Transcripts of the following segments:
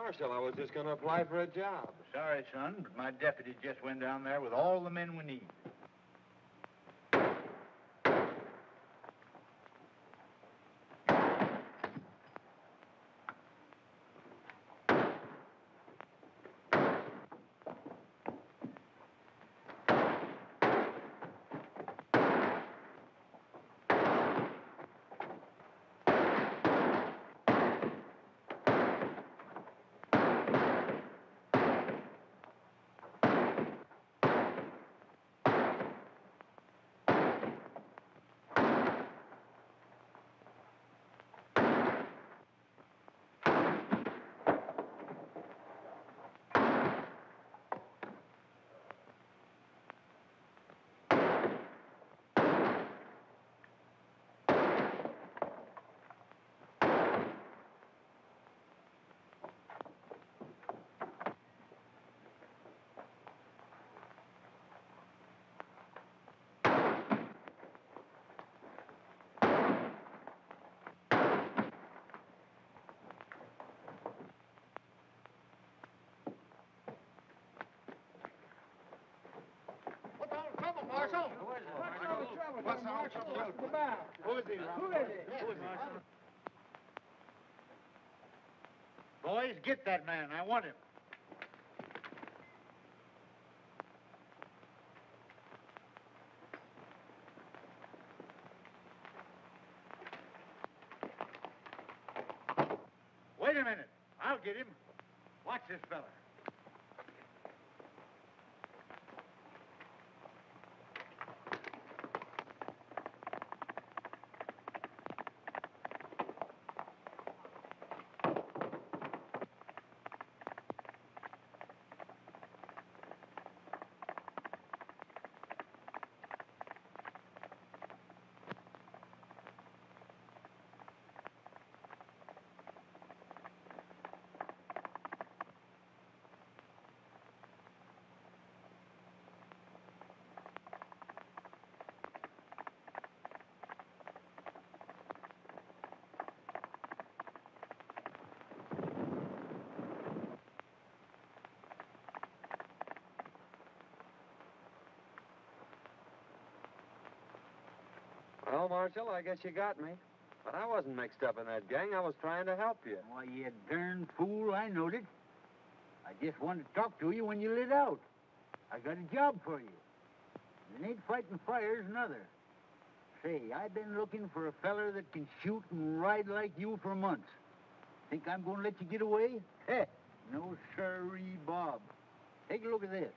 Marshal. I was just going to apply for a job. Sorry, son, but my deputy just went down there with all the men we need. Marshal? What's all the trouble? Who is he, Marshal? Boys, get that man. I want him. Wait a minute. I'll get him. Watch this fella. Well, Marshal, I guess you got me. But I wasn't mixed up in that gang. I was trying to help you. Why, you darn fool, I knowed it. I just wanted to talk to you when you lit out. I got a job for you. It ain't fighting fires, another. Say, I've been looking for a feller that can shoot and ride like you for months. Think I'm going to let you get away? Heh, no sirree, Bob. Take a look at this.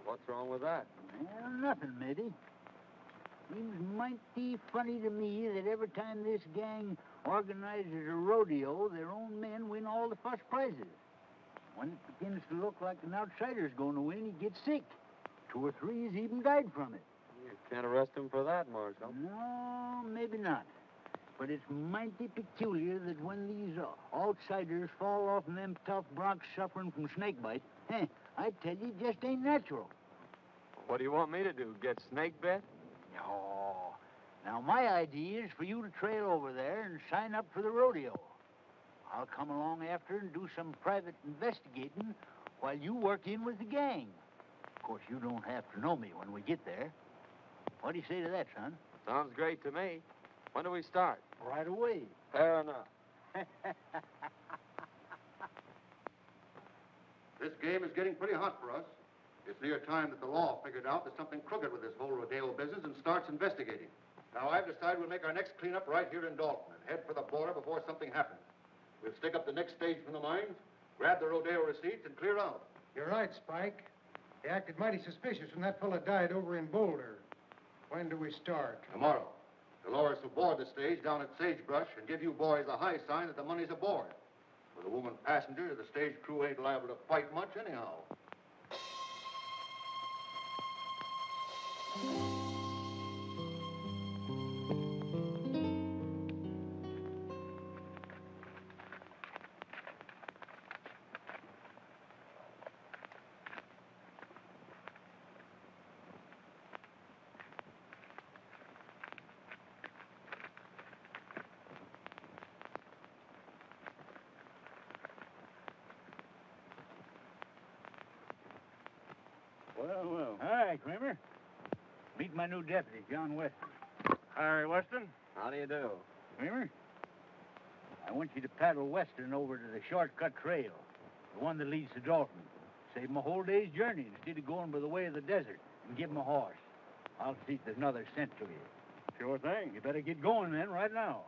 What's wrong with that? Well, nothing, matey. Seems mighty funny to me that every time this gang organizes a rodeo, their own men win all the first prizes. When it begins to look like an outsider's going to win, he gets sick. 2 or 3 has even died from it. You can't arrest him for that, Marshal. No, maybe not. But it's mighty peculiar that when these outsiders fall off in them tough broncs suffering from snakebite, I tell you, it just ain't natural. What do you want me to do, get snake bit? No. Now, my idea is for you to trail over there and sign up for the rodeo. I'll come along after and do some private investigating while you work in with the gang. Of course, you don't have to know me when we get there. What do you say to that, son? Sounds great to me. When do we start? Right away. Fair enough. This game is getting pretty hot for us. It's near time that the law figured out there's something crooked with this whole rodeo business and starts investigating. Now, I've decided we'll make our next cleanup right here in Dalton and head for the border before something happens. We'll stick up the next stage from the mines, grab the rodeo receipts, and clear out. You're right, Spike. They acted mighty suspicious when that fella died over in Boulder. When do we start? Tomorrow. The lawyers will board the stage down at Sagebrush and give you boys a high sign that the money's aboard. With a woman passenger, the stage crew ain't liable to fight much anyhow. Well. All right, Kramer. Meet my new deputy, John Weston. Harry Weston. How do you do? Kramer, I want you to paddle Western over to the shortcut trail, the one that leads to Dalton. Save him a whole day's journey instead of going by the way of the desert, and give him a horse. I'll see if there's another cent to you. Sure thing. You better get going then, right now.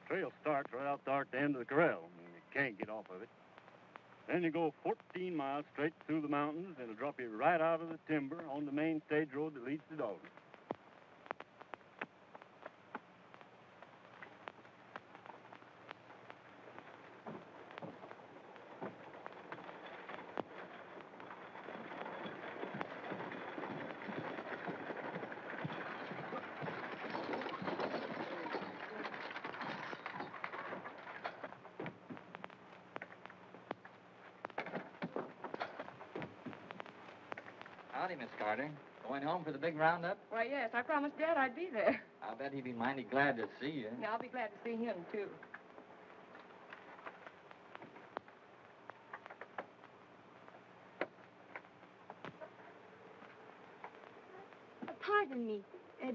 Trail starts right out there at the end of the corral. You can't get off of it. Then you go 14 miles straight through the mountains, and it'll drop you right out of the timber on the main stage road that leads to Dalton. Howdy, Miss Carter. Going home for the big roundup? Why, yes, I promised Dad I'd be there. I'll bet he'd be mighty glad to see you. And I'll be glad to see him, too. Pardon me.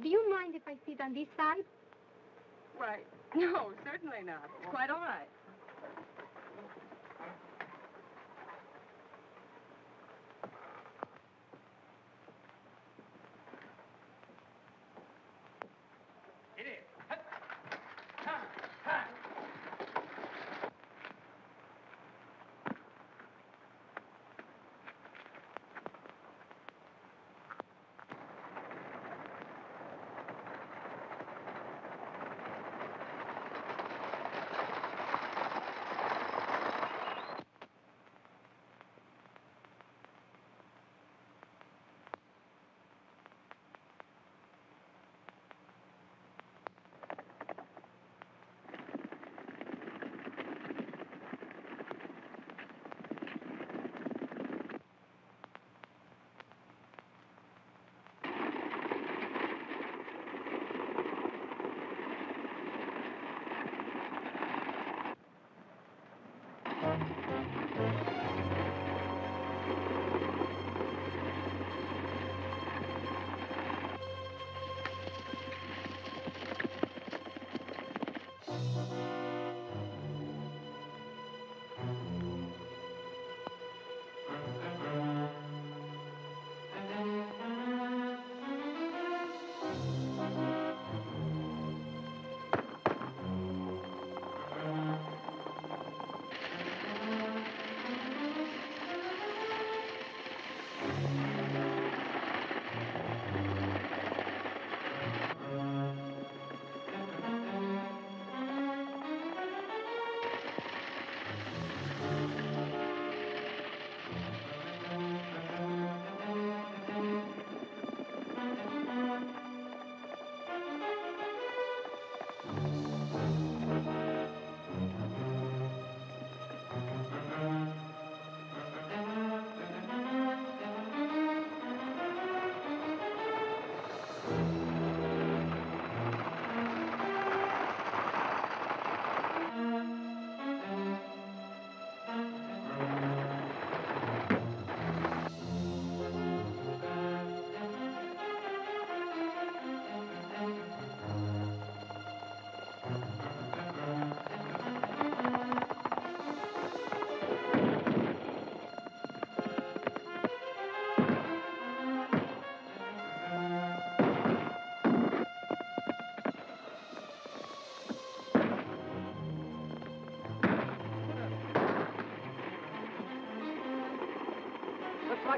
Do you mind if I sit on this side? Why, no, certainly not. It's quite all right.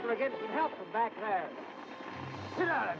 we're getting some help from back there. Sit down.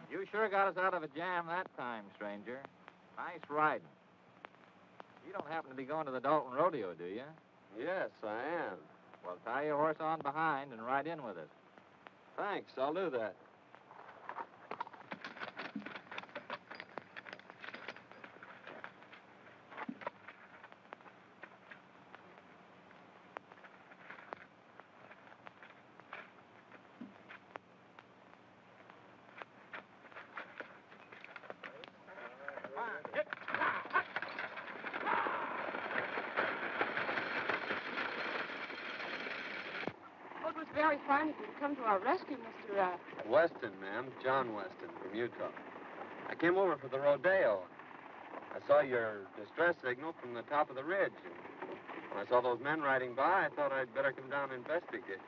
You sure got us out of a jam that time, stranger. Nice riding. You don't happen to be going to the Dalton Rodeo, do you? Yes, I am. Well, tie your horse on behind and ride in with us. Thanks, I'll do that. Well, it was very fine of you to come to our rescue, Mr. Weston, ma'am. John Weston from Utah. I came over for the rodeo. I saw your distress signal from the top of the ridge. And when I saw those men riding by, I thought I'd better come down and investigate.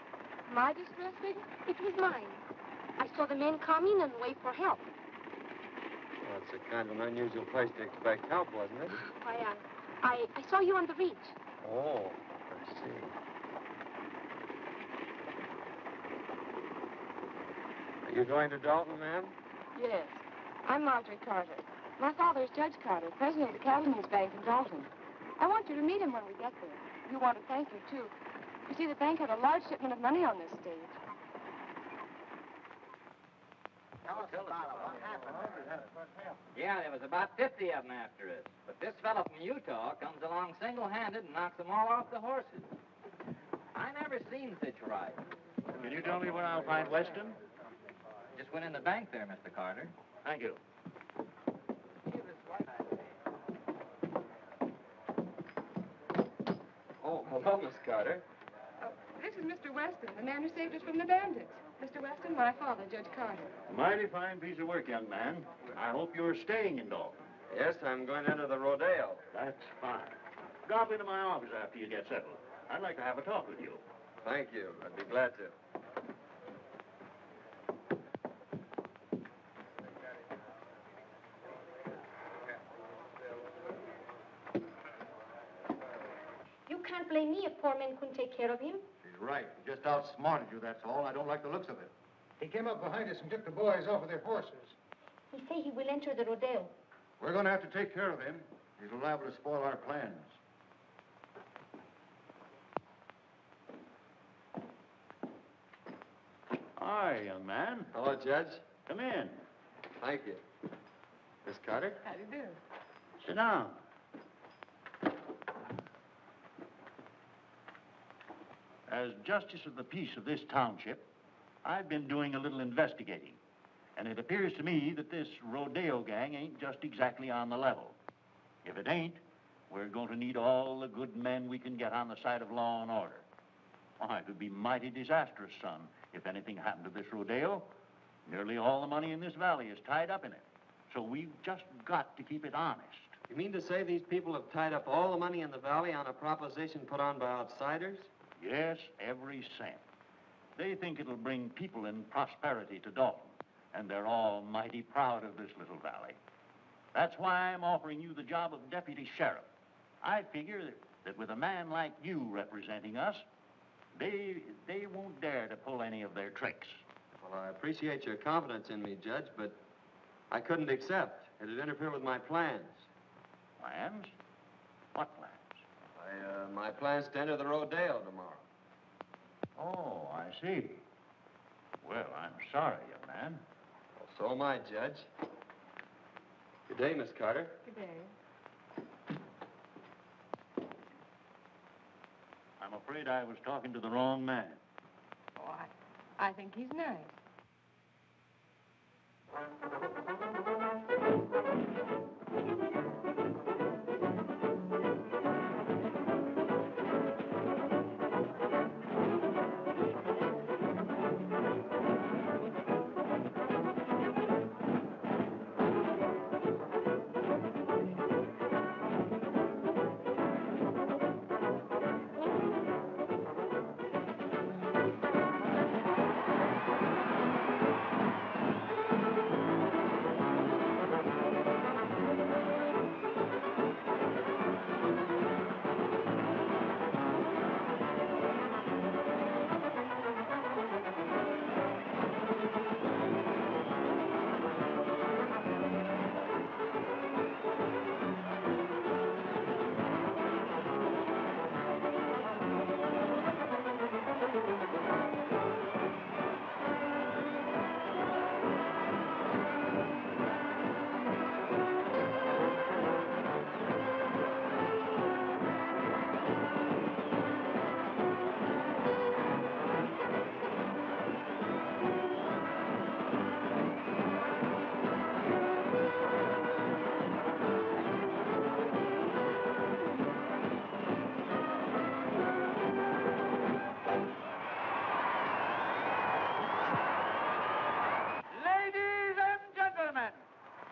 My distress signal? It was mine. I saw the men coming and wait for help. Well, it's a kind of an unusual place to expect help, wasn't it? I saw you on the ridge. Oh, I see. Are you going to Dalton, ma'am? Yes. I'm Marjorie Carter. My father is Judge Carter, president of the Cattlemen's Bank in Dalton. I want you to meet him when we get there. We want to thank you, too. You see, the bank had a large shipment of money on this stage. Yeah, there was about 50 of them after us. But this fellow from Utah comes along single-handed and knocks them all off the horses. I never seen such riding. Can you tell me where I'll find Weston? Just went in the bank there, Mr. Carter. Thank you. Oh, hello, Miss Carter. This is Mr. Weston, the man who saved us from the bandits. Mr. Weston, my father, Judge Carter. Mighty fine piece of work, young man. I hope you're staying in Dalton. Yes, I'm going into the rodeo. That's fine. Drop into my office after you get settled. I'd like to have a talk with you. Thank you. I'd be glad to. You can't blame me if poor men couldn't take care of him. She's right. He just outsmarted you, that's all. I don't like the looks of it. He came up behind us and took the boys off of their horses. He say he will enter the rodeo. We're going to have to take care of him. He's liable to spoil our plans. Hi, young man. Hello, Judge. Come in. Thank you. Miss Carter? How do you do? Sit down. As justice of the peace of this township, I've been doing a little investigating. And it appears to me that this rodeo gang ain't just exactly on the level. If it ain't, we're going to need all the good men we can get on the side of law and order. Why, it would be mighty disastrous, son, if anything happened to this rodeo. Nearly all the money in this valley is tied up in it. So we've just got to keep it honest. You mean to say these people have tied up all the money in the valley on a proposition put on by outsiders? Yes, every cent. They think it'll bring people and prosperity to Dalton, and they're all mighty proud of this little valley. That's why I'm offering you the job of deputy sheriff. I figure that with a man like you representing us, they won't dare to pull any of their tricks. Well, I appreciate your confidence in me, Judge, but I couldn't accept. It'd interfere with my plans. Plans? What plans? My plans to enter the rodeo tomorrow. Oh, I see. Well, I'm sorry, young man. Well, so am I, Judge. Good day, Miss Carter. Good day. I'm afraid I was talking to the wrong man. Oh, I think he's nice.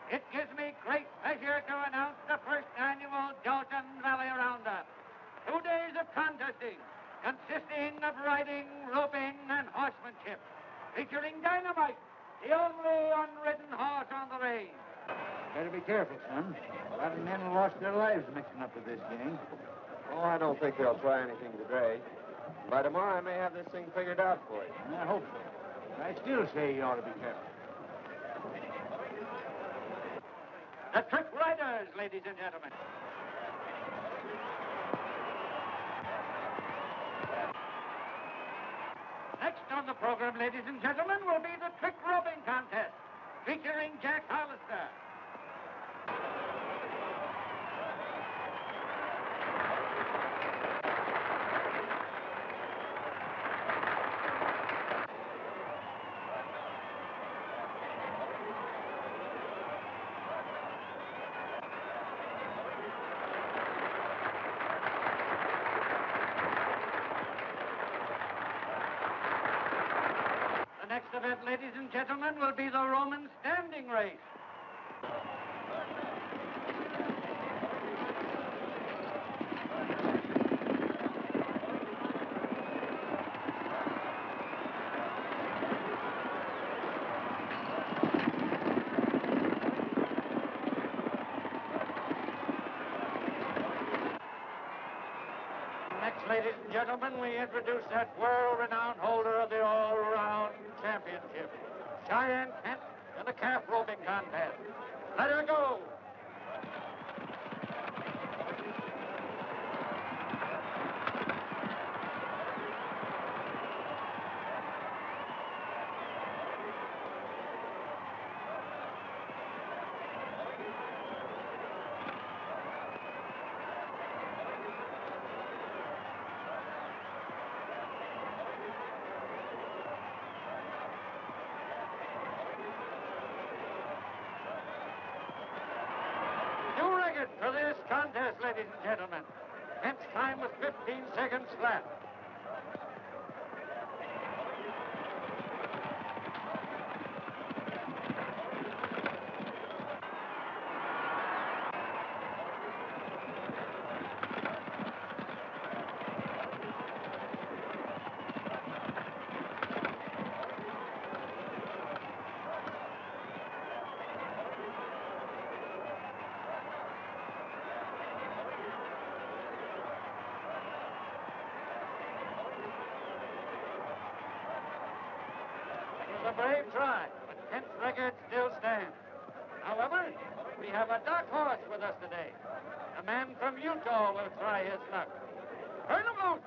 It gives me great pleasure to announce the first annual Dalton Valley Roundup. 2 days of contesting, consisting of riding, roping, and horsemanship, featuring Dynamite, the only unridden horse on the range. Better be careful, son. A lot of men lost their lives mixing up with this gang. Oh, I don't think they'll try anything today. By tomorrow, I may have this thing figured out for you. I hope so. I still say you ought to be careful. The Trick Riders, ladies and gentlemen. Next on the program, ladies and gentlemen, will be the Trick Roping Contest, featuring Jack Hollister. The next event, ladies and gentlemen, will be the Roman standing race. Next, ladies and gentlemen, we introduce that world-renowned holder of the all-around championship, Cheyenne Kent, in the calf roping contest. Let her go! For this contest, ladies and gentlemen. Kent's time was 15 seconds flat. A brave try, but Kent's record still stands. However, we have a dark horse with us today. A man from Utah will try his luck. Turn him loose!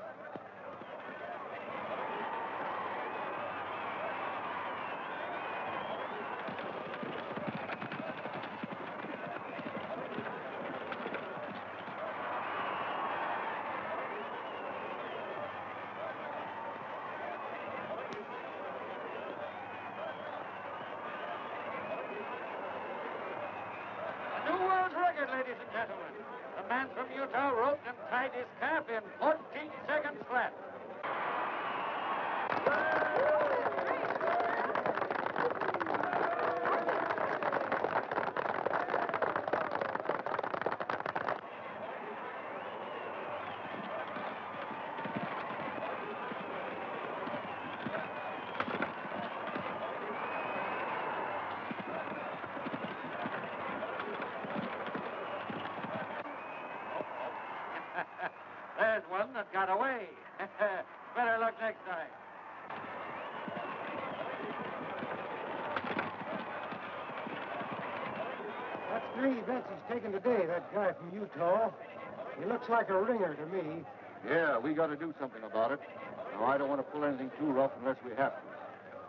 record, ladies and gentlemen. The man from Utah roped and tied his calf in 14 seconds flat. There's one that got away. Better luck next time. That's three bets he's taken today, that guy from Utah. He looks like a ringer to me. Yeah, we got to do something about it. Now, I don't want to pull anything too rough unless we have to.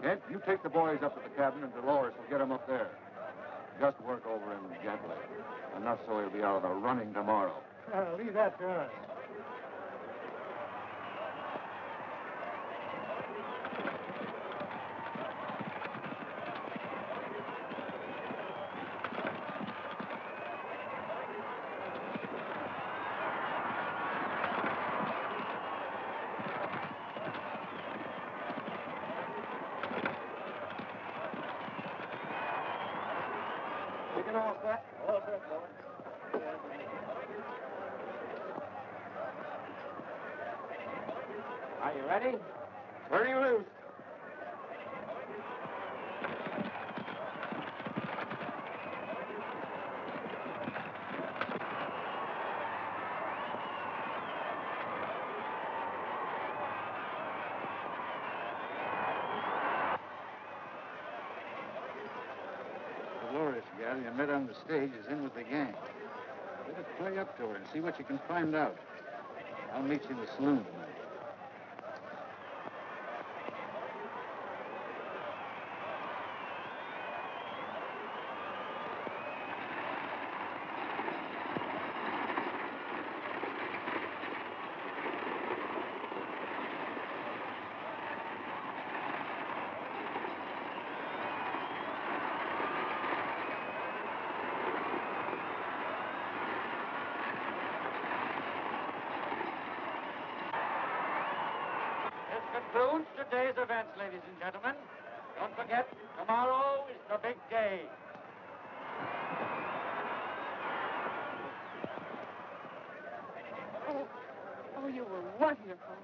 Kent, you take the boys up to the cabin, and Dolores will get them up there. Just work over him gently. Enough so he'll be out of the running tomorrow. Leave that to us. Taking all set? All set, boy. Are you ready? Turning loose. Dolores gal you met on the stage is in with the gang. Better play up to her and see what you can find out. I'll meet you in the saloon tonight. This concludes today's events, ladies and gentlemen. Don't forget, tomorrow is the big day. Oh, you were wonderful.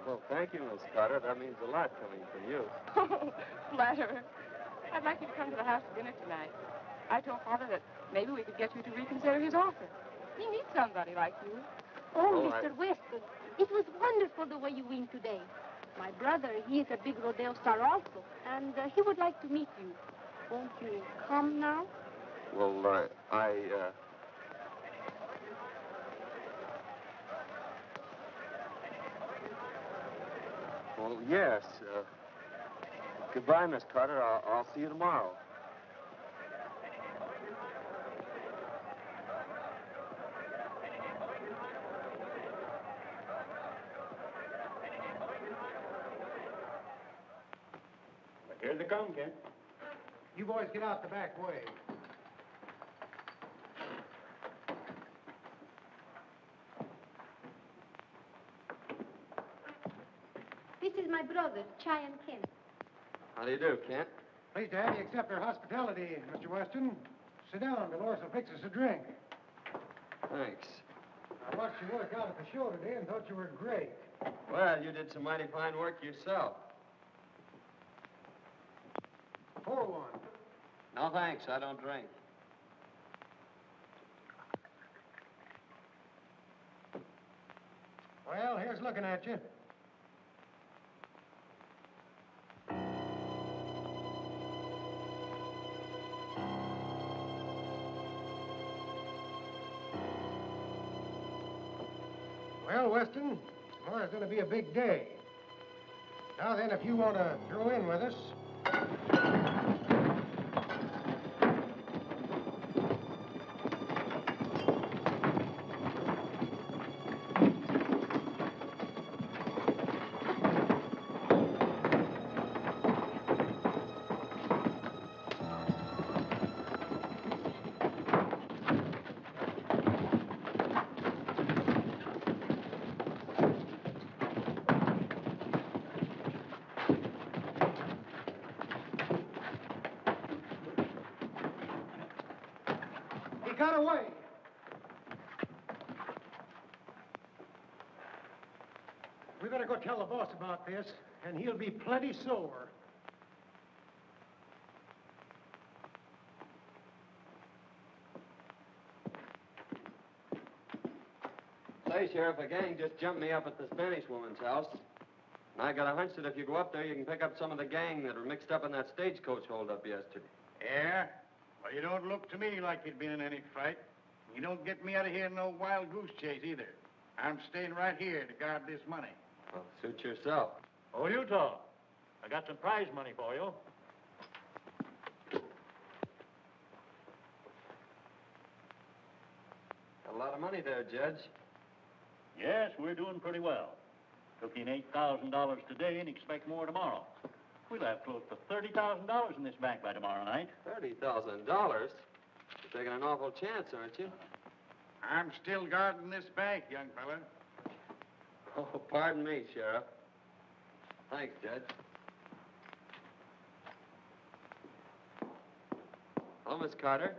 Well, thank you, Miss Carter. That means a lot coming from you. Oh, flatterer. I'd like you to come to the house for dinner tonight. I told Father that maybe we could get you to reconsider his offer. He needs somebody like you. Oh, Oh, Mr. Weston, it was wonderful the way you win today. My brother, he is a big rodeo star also, and he would like to meet you. Won't you come now? Well, Well, yes. Goodbye, Miss Carter. I'll see you tomorrow. Here they come, Kent. You boys get out the back way. This is my brother, Cheyenne Kent. How do you do, Kent? Pleased to have you accept our hospitality, Mr. Weston. Sit down. Dolores will fix us a drink. Thanks. I watched you work out at the show today and thought you were great. Well, you did some mighty fine work yourself. Pour one. No, thanks. I don't drink. Well, here's looking at you. Well, Weston, tomorrow's going to be a big day. Now then, if you want to throw in with us... got away. We better go tell the boss about this, and he'll be plenty sore. Say, Sheriff, a gang just jumped me up at the Spanish woman's house. And I got a hunch that if you go up there, you can pick up some of the gang that were mixed up in that stagecoach holdup yesterday. Yeah? Well, you don't look to me like you'd been in any fight. You don't get me out of here in no wild goose chase either. I'm staying right here to guard this money. Well, suit yourself. Oh, Utah, I got some prize money for you. Got a lot of money there, Judge. Yes, we're doing pretty well. Took in $8,000 today and expect more tomorrow. We'll have close to $30,000 in this bank by tomorrow night. $30,000? You're taking an awful chance, aren't you? I'm still guarding this bank, young fella. Oh, pardon me, Sheriff. Thanks, Judge. Hello, Miss Carter.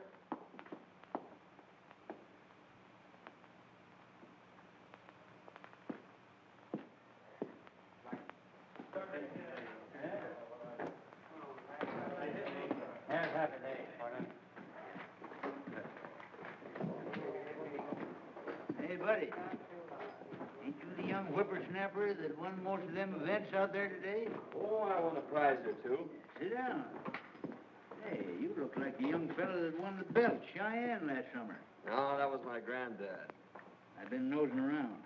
Hey, buddy. Ain't you the young whippersnapper that won most of them events out there today? Oh, I won a prize or two. Sit down. Hey, you look like the young fella that won the belt, Cheyenne, last summer. No, that was my granddad. I've been nosing around.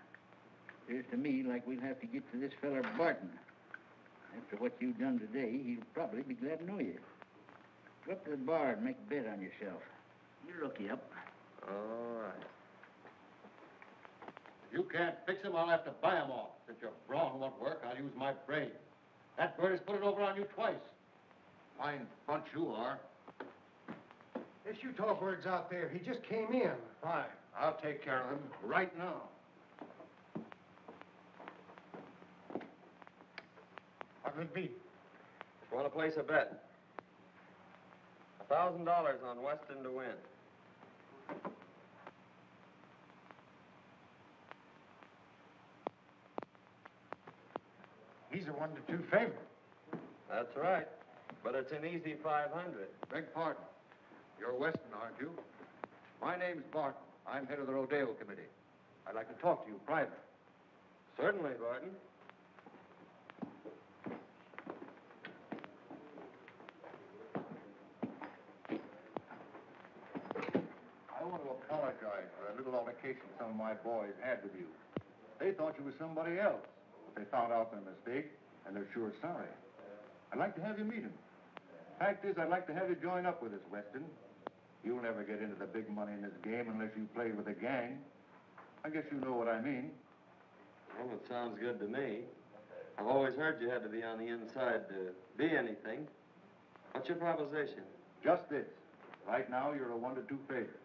Appears to me like we'll have to get to this feller Barton. After what you've done today, he'll probably be glad to know you. Go up to the bar and make a bet on yourself. You'll look you up. All right. If you can't fix them, I'll have to buy them off. Since your brawn won't work, I'll use my brain. That bird has put it over on you twice. Fine bunch you are. This Utah bird's out there. He just came in. Fine. I'll take care of him right now. What'll it be? Want to place a bet? $1,000 on Weston to win. He's a 1-2 favorite. That's right. But it's an easy 500. Beg pardon. You're Weston, aren't you? My name's Barton. I'm head of the rodeo committee. I'd like to talk to you privately. Certainly, Barton. I want to apologize for a little altercation some of my boys had with you. They thought you were somebody else. But they found out their mistake, and they're sure sorry. I'd like to have you meet them. Fact is, I'd like to have you join up with us, Weston. You'll never get into the big money in this game unless you play with a gang. I guess you know what I mean. Well, it sounds good to me. I've always heard you had to be on the inside to be anything. What's your proposition? Just this. Right now, you're a 1-2 favorite.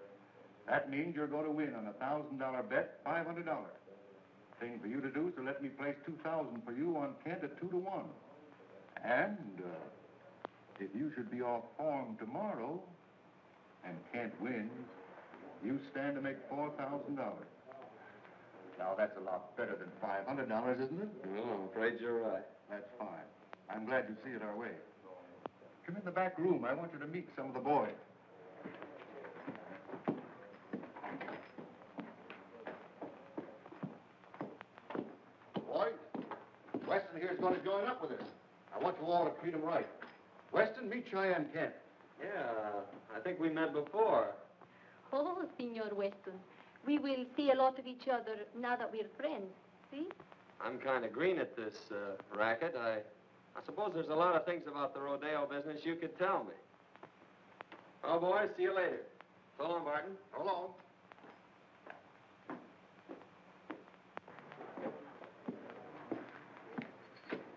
That means you're going to win on a $1,000 bet, $500. Thing for you to do is to let me place $2,000 for you on Kent at 2-1. And if you should be off form tomorrow and Kent wins, you stand to make $4,000. Now, that's a lot better than $500, isn't it? Well, I'm afraid you're right. That's fine. I'm glad you see it our way. Come in the back room. I want you to meet some of the boys. Boys, Weston here is going to join up with us. I want you all to treat him right. Weston, meet Cheyenne Kent. Yeah, I think we met before. Oh, Senor Weston, we will see a lot of each other now that we're friends. See? I'm kind of green at this racket. I suppose there's a lot of things about the rodeo business you could tell me. Well, boys, see you later. So long, Barton. So long.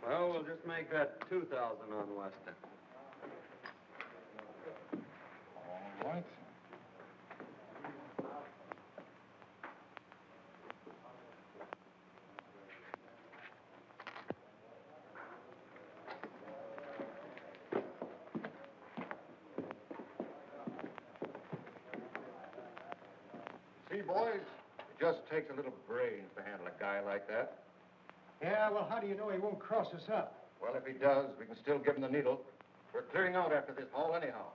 Well, we'll just make that 2,000 on Weston. All right. boys. It just takes a little brains to handle a guy like that. Yeah, well, how do you know he won't cross us up? Well, if he does, we can still give him the needle. We're clearing out after this haul anyhow.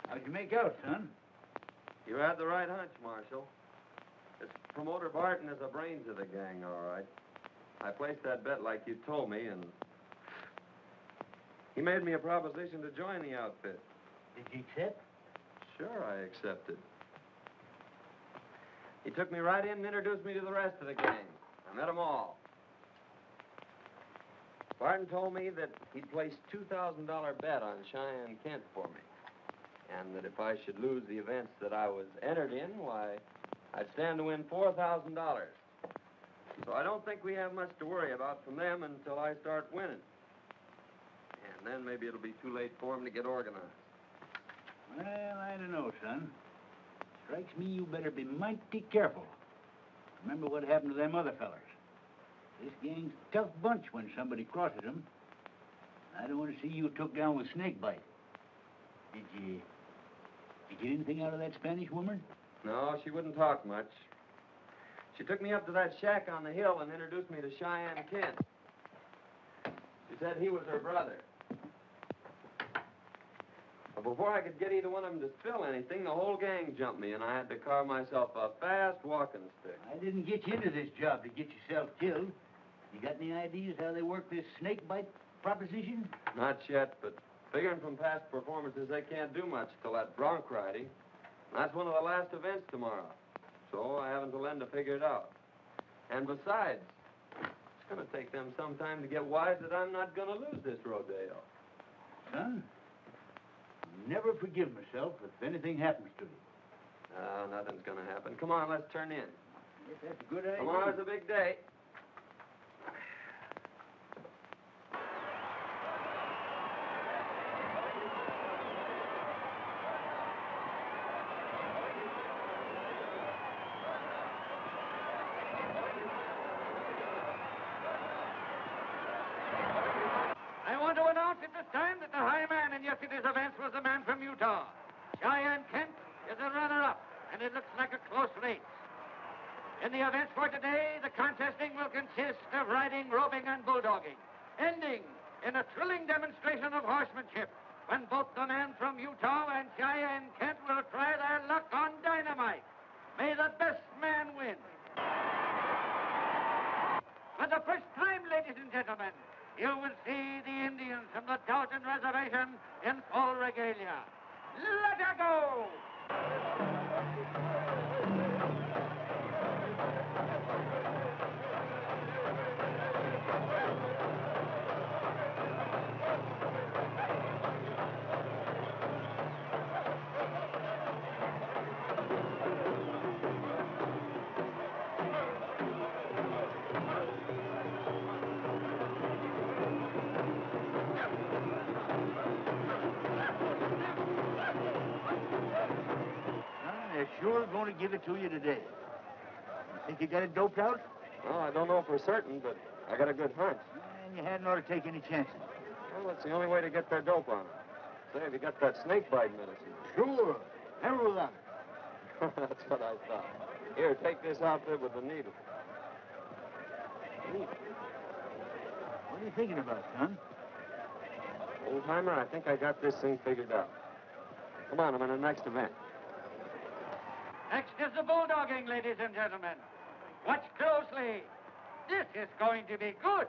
How'd you make out, son? You had the right hunch, Marshal. This promoter Barton is the brains of the gang, all right. I placed that bet like you told me, and he made me a proposition to join the outfit. Did you accept? Sure, I accepted. He took me right in and introduced me to the rest of the gang. I met them all. Barton told me that he'd placed $2,000 bet on Cheyenne Kent for me, and that if I should lose the events that I was entered in, why, I'd stand to win $4,000. So I don't think we have much to worry about from them until I start winning. And then maybe it'll be too late for them to get organized. Well, I don't know, son. Strikes me you better be mighty careful. Remember what happened to them other fellers. This gang's a tough bunch when somebody crosses them. I don't want to see you took down with snakebite. Did you get anything out of that Spanish woman? No, she wouldn't talk much. She took me up to that shack on the hill and introduced me to Cheyenne Kent. She said he was her brother. But before I could get either one of them to spill anything, the whole gang jumped me, and I had to carve myself a fast walking stick. I didn't get you into this job to get yourself killed. You got any ideas how they work this snakebite proposition? Not yet, but figuring from past performances, they can't do much till that bronc riding. That's one of the last events tomorrow. So I haven't to lend to figure it out. And besides, it's going to take them some time to get wise that I'm not going to lose this rodeo. Son, I'll never forgive myself if anything happens to you. Nothing's going to happen. Come on, let's turn in. Yes, that's a good idea. Tomorrow's a big day. I want to announce at this time that the high man in yesterday's events was the man from Utah. Cheyenne Kent is a runner-up, and it looks like a close race. In the events for today, the contesting will consist of riding, roping, and bulldogging, ending in a thrilling demonstration of horsemanship when both the man from Utah and Cheyenne Kent will try their luck on dynamite. May the best man win. For the first time, ladies and gentlemen, you will see the Indians from the Dalton Reservation in full regalia. Let her go! They're sure going to give it to you today. You think you got it doped out? Well, I don't know for certain, but I got a good hunch. And you hadn't ought to take any chances. Well, it's the only way to get their dope on them. Say, have you got that snakebite medicine? Sure. Never without it. That's what I thought. Here, take this outfit with the needle. Hey, what are you thinking about, son? Old-timer, I think I got this thing figured out. Come on, I'm in the next event. Next is the bulldogging, ladies and gentlemen. Watch closely. This is going to be good.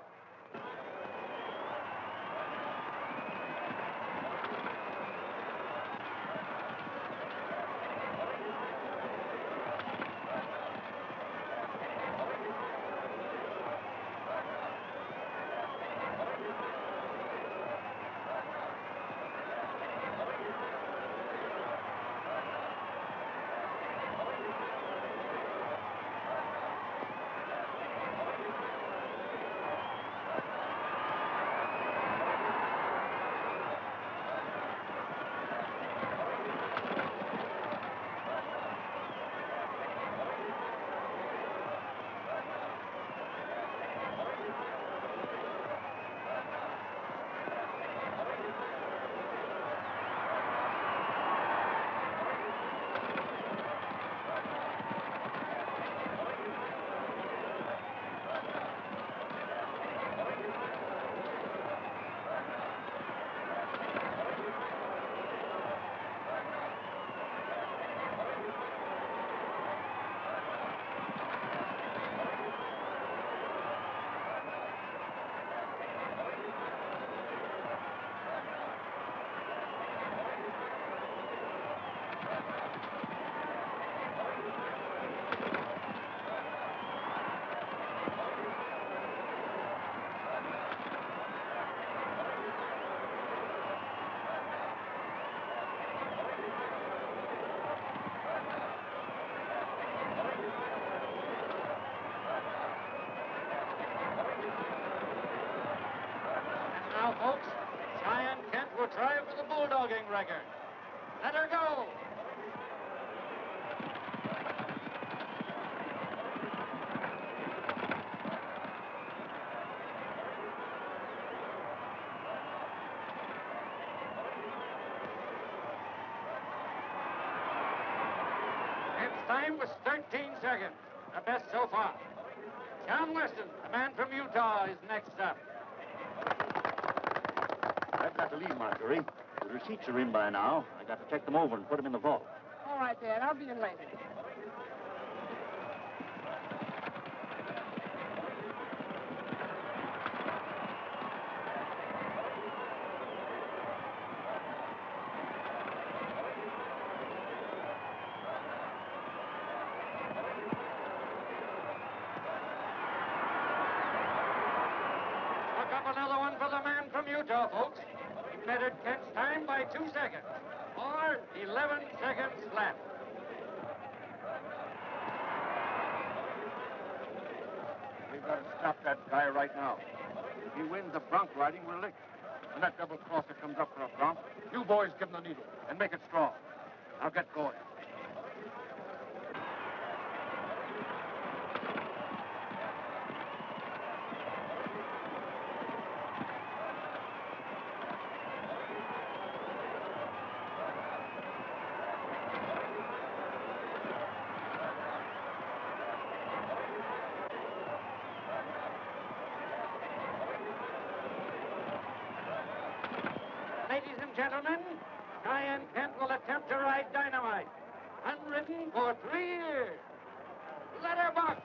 Now, folks, Cheyenne Kent will try for the bulldogging record. Let her go. Its time was 13 seconds, the best so far. John Weston, the man from Utah, is next up. I've got to leave, Marjorie. The receipts are in by now. I got to check them over and put them in the vault. All right, Dad. I'll be in later. Look up another one for the man from Utah, folks. He bettered Kent's time by 2 seconds. Or 11 seconds flat. We've got to stop that guy right now. If he wins the bronc riding, we're licked. When that double crosser comes up for a bronc, you boys give him the needle and make it strong. Now get going. Ladies and gentlemen, Cheyenne Kent will attempt to ride dynamite. Unridden for 3 years. Let her buck.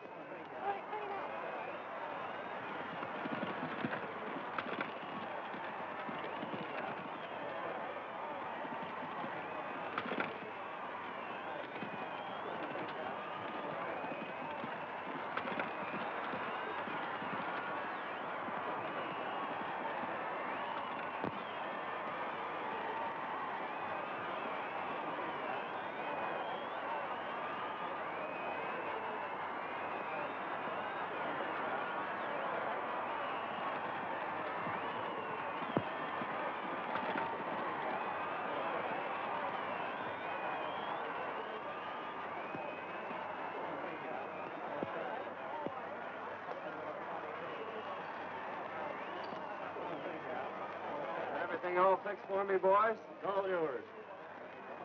Everything all fixed for me, boys? It's all yours.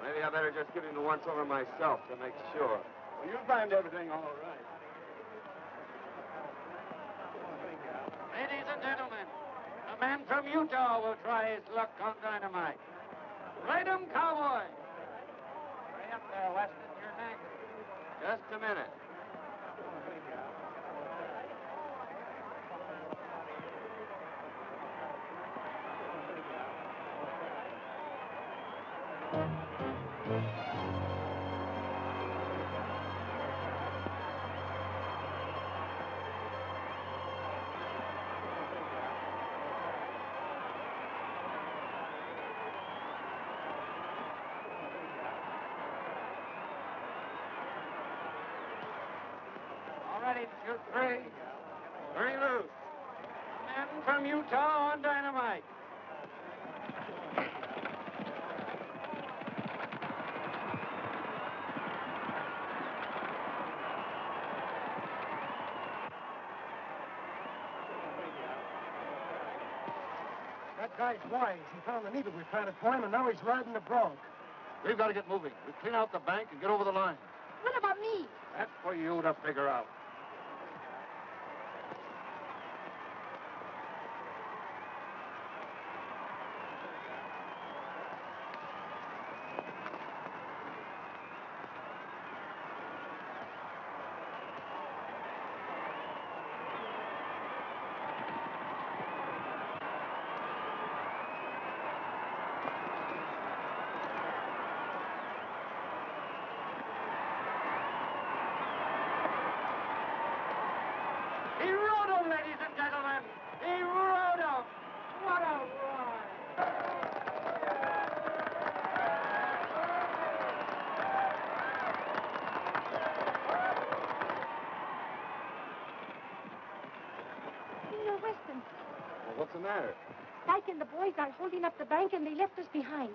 Maybe I better just give him the once-over myself to make sure. Well, you find everything all right. Ladies and gentlemen, a man from Utah will try his luck on dynamite. Ride 'em, Cowboy. Hurry up there, Weston. You're next. Just a minute. All ready, shoot 3. 3 loose. A man from Utah on dynamite. That guy's wise. He found the needle we planted for him, and now he's riding the bronc. We've got to get moving. We clean out the bank and get over the line. What about me? That's for you to figure out. He rode him, ladies and gentlemen. He rode him. What a ride. Senor Weston, Well, what's the matter? Dyke and the boys are holding up the bank, and they left us behind.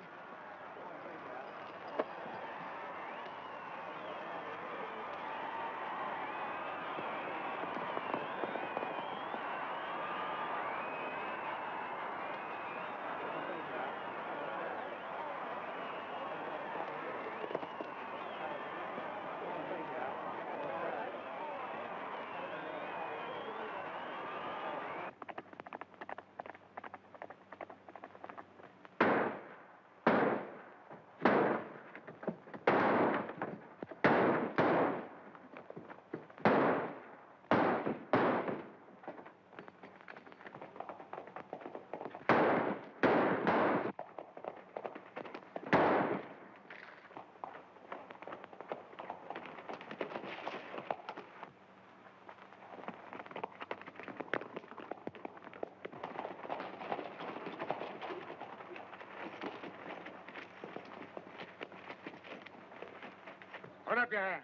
Put up your hand.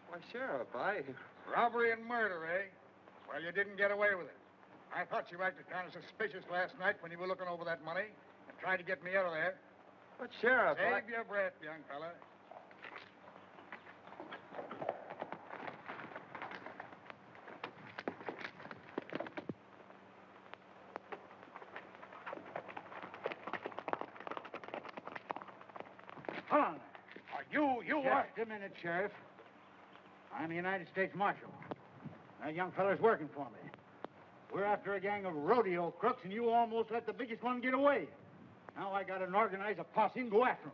Why, Sheriff, Robbery and murder, eh? Well, you didn't get away with it. I thought you acted kind of suspicious last night when you were looking over that money and tried to get me out of there. But, Sheriff, Save your breath, young fella. Hold on. You Just a minute, Sheriff. I'm a United States Marshal. That young fella's working for me. We're after a gang of rodeo crooks, and you almost let the biggest one get away. Now I gotta organize a posse and go after him.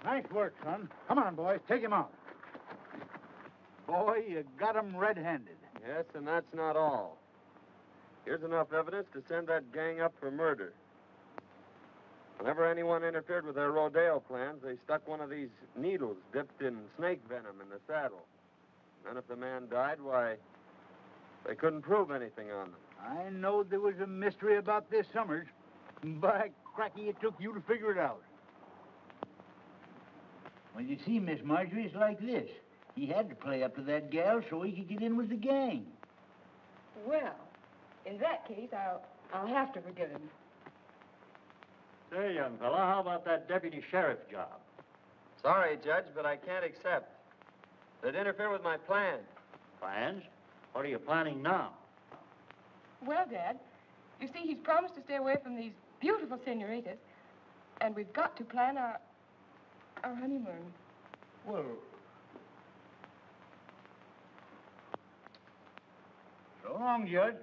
Nice work, son. Come on, boys. Take him out. Boy, you got him red-handed. Yes, and that's not all. Here's enough evidence to send that gang up for murder. Whenever anyone interfered with their rodeo plans, they stuck one of these needles dipped in snake venom in the saddle. And if the man died, why, they couldn't prove anything on them. I know there was a mystery about this, Summers. By cracky, it took you to figure it out. Well, you see, Miss Marjorie, it's like this. He had to play up to that gal so he could get in with the gang. Well, in that case, I'll have to forgive him. Say, young fella, how about that deputy sheriff job? Sorry, Judge, but I can't accept. They'd interfere with my plans. Plans? What are you planning now? Well, Dad, you see, he's promised to stay away from these beautiful senoritas, and we've got to plan our honeymoon. Well, so long, Judge.